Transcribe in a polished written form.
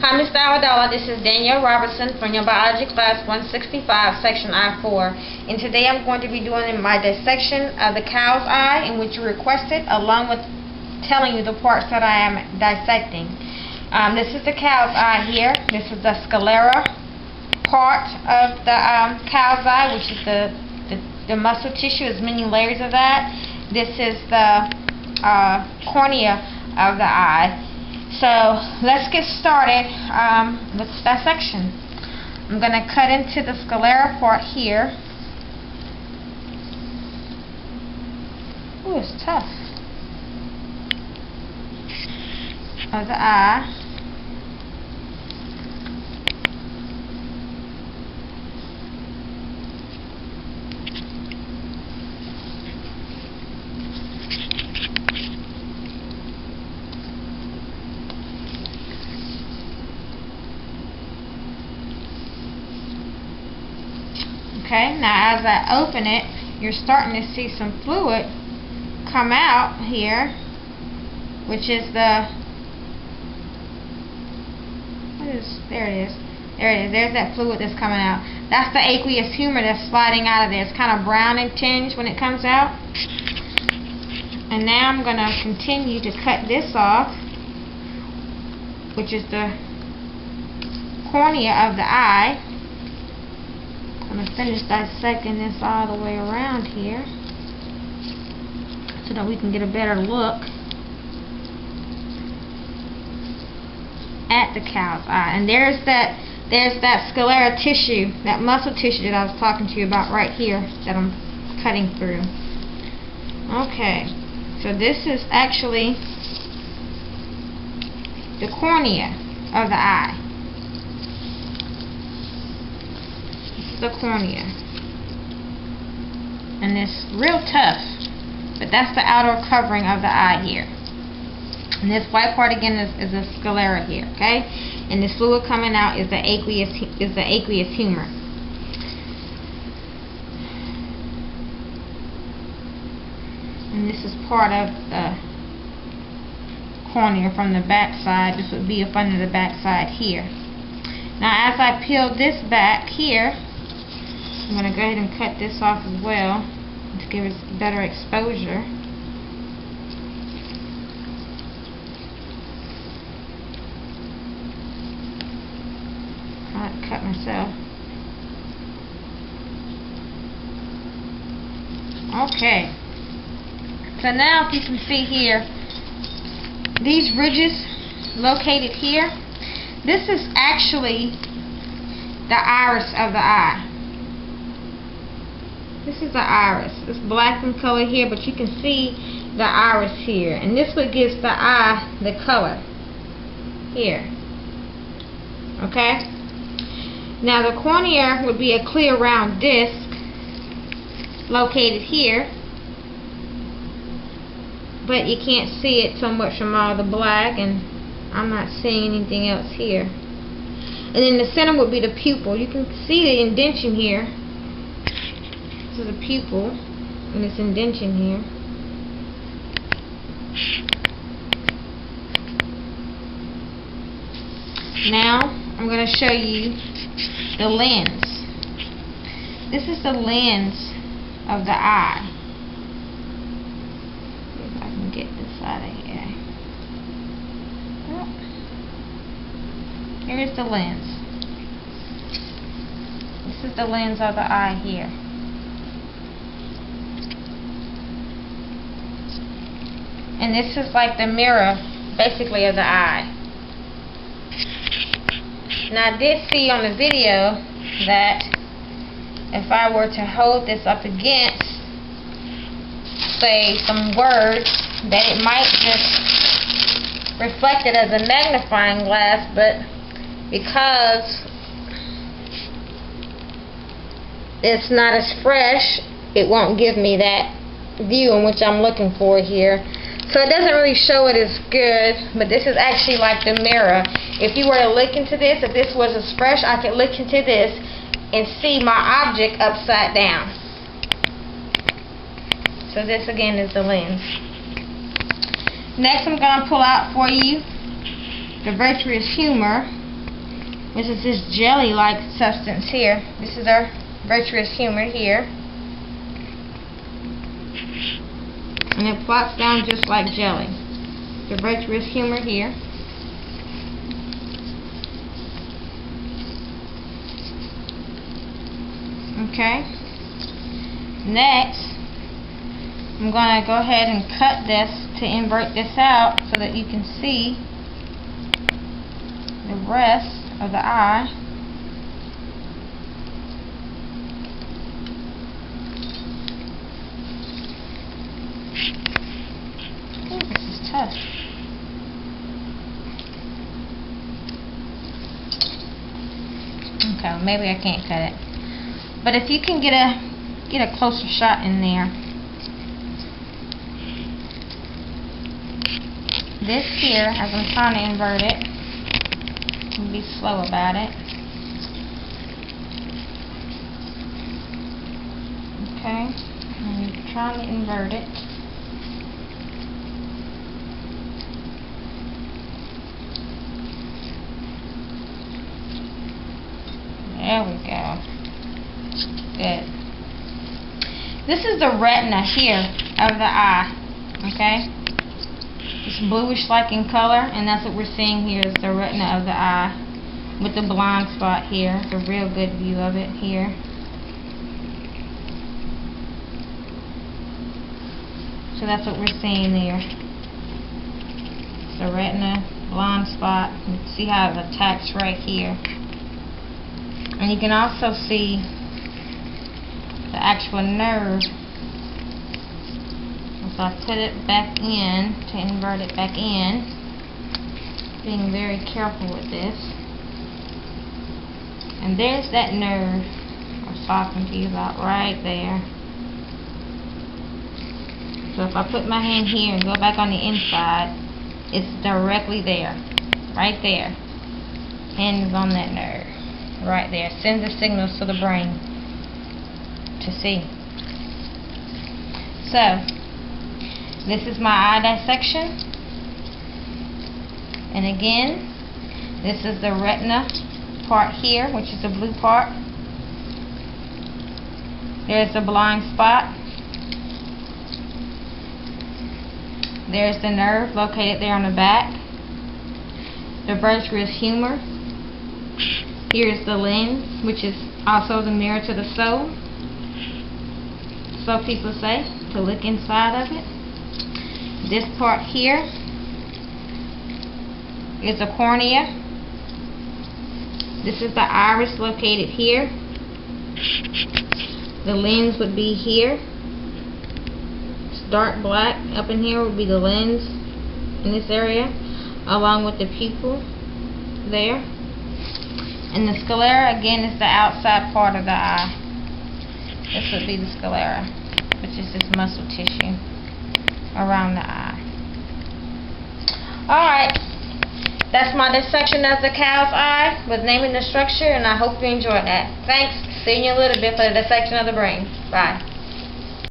Hi, Mr. Awadola. This is Danielle Robertson from your biology class 165, section I-4. And today I'm going to be doing my dissection of the cow's eye, in which you requested, along with telling you the parts that I am dissecting. This is the cow's eye here. This is the sclera part of the cow's eye, which is the muscle tissue. There's many layers of that. This is the cornea of the eye. So let's get started with dissection. I'm going to cut into the sclera part here. Ooh, it's tough. Of the eye. Okay, now as I open it, you're starting to see some fluid come out here, which is there it is. There's that fluid that's coming out. That's the aqueous humor that's sliding out of there. It's kind of brown in tinge when it comes out. And now I'm going to continue to cut this off, which is the cornea of the eye. I'm going to finish dissecting this all the way around here so that we can get a better look at the cow's eye. And there's that sclera tissue, that muscle tissue that I was talking to you about right here that I'm cutting through. Okay, so this is actually the cornea of the eye. The cornea, and it's real tough, but that's the outer covering of the eye here. And this white part again is the sclera here, okay? And this fluid coming out is the aqueous humor. And this is part of the cornea from the back side. This would be up under the back side here. Now as I peel this back here, I'm going to go ahead and cut this off as well to give us better exposure. I had to cut myself. Okay. So now if you can see here, these ridges located here, this is actually the iris of the eye. This is the iris. It's black in color here, but you can see the iris here. And this what gives the eye the color here. Okay? Now the cornea would be a clear round disc located here. But you can't see it so much from all the black, and I'm not seeing anything else here. And in the center would be the pupil. You can see the indentation here. This is a pupil, and this indentation here. Now, I'm going to show you the lens. This is the lens of the eye. See if I can get this out of here. Oh. Here's the lens. This is the lens of the eye here. And this is like the mirror, basically, of the eye. Now, I did see on the video that if I were to hold this up against, say, some words, that it might just reflect it as a magnifying glass, but because it's not as fresh, it won't give me that view in which I'm looking for here. So it doesn't really show it as good, but this is actually like the mirror. If you were to look into this, if this was as fresh, I could look into this and see my object upside down. So this again is the lens. Next I'm going to pull out for you the vitreous humor. which is this jelly-like substance here. This is our vitreous humor here. And it plops down just like jelly. The vitreous humor here. Okay. Next, I'm going to go ahead and cut this to invert this out so that you can see the rest of the eye. Ooh, this is tough. Okay, well, maybe I can't cut it. But if you can get a closer shot in there. This here, as I'm trying to invert it, be slow about it. Okay, I'm trying to invert it. There we go. Good. This is the retina here of the eye. Okay? It's bluish-like in color, and that's what we're seeing here is the retina of the eye with the blind spot here. It's a real good view of it here. So that's what we're seeing there. It's the retina, blind spot. You can see how it attacks right here. And you can also see the actual nerve. So I put it back in to invert it back in, being very careful with this. And there's that nerve I was talking to you about right there. So if I put my hand here and go back on the inside, it's directly there, right there. Hand is on that nerve, right there. Sends the signals to the brain to see. So this is my eye dissection, and again, this is the retina part here, which is the blue part. There's the blind spot. There's the nerve located there on the back. The vitreous humor. Here's the lens, which is also the mirror to the soul. So people say, to look inside of it. This part here is a cornea. This is the iris located here. The lens would be here. It's dark black. Up in here would be the lens in this area, along with the pupil there. And the sclera, again, is the outside part of the eye. This would be the sclera, which is this muscle tissue around the eye. Alright, that's my dissection of the cow's eye with naming the structure, and I hope you enjoyed that. Thanks. See you in a little bit for the dissection of the brain. Bye.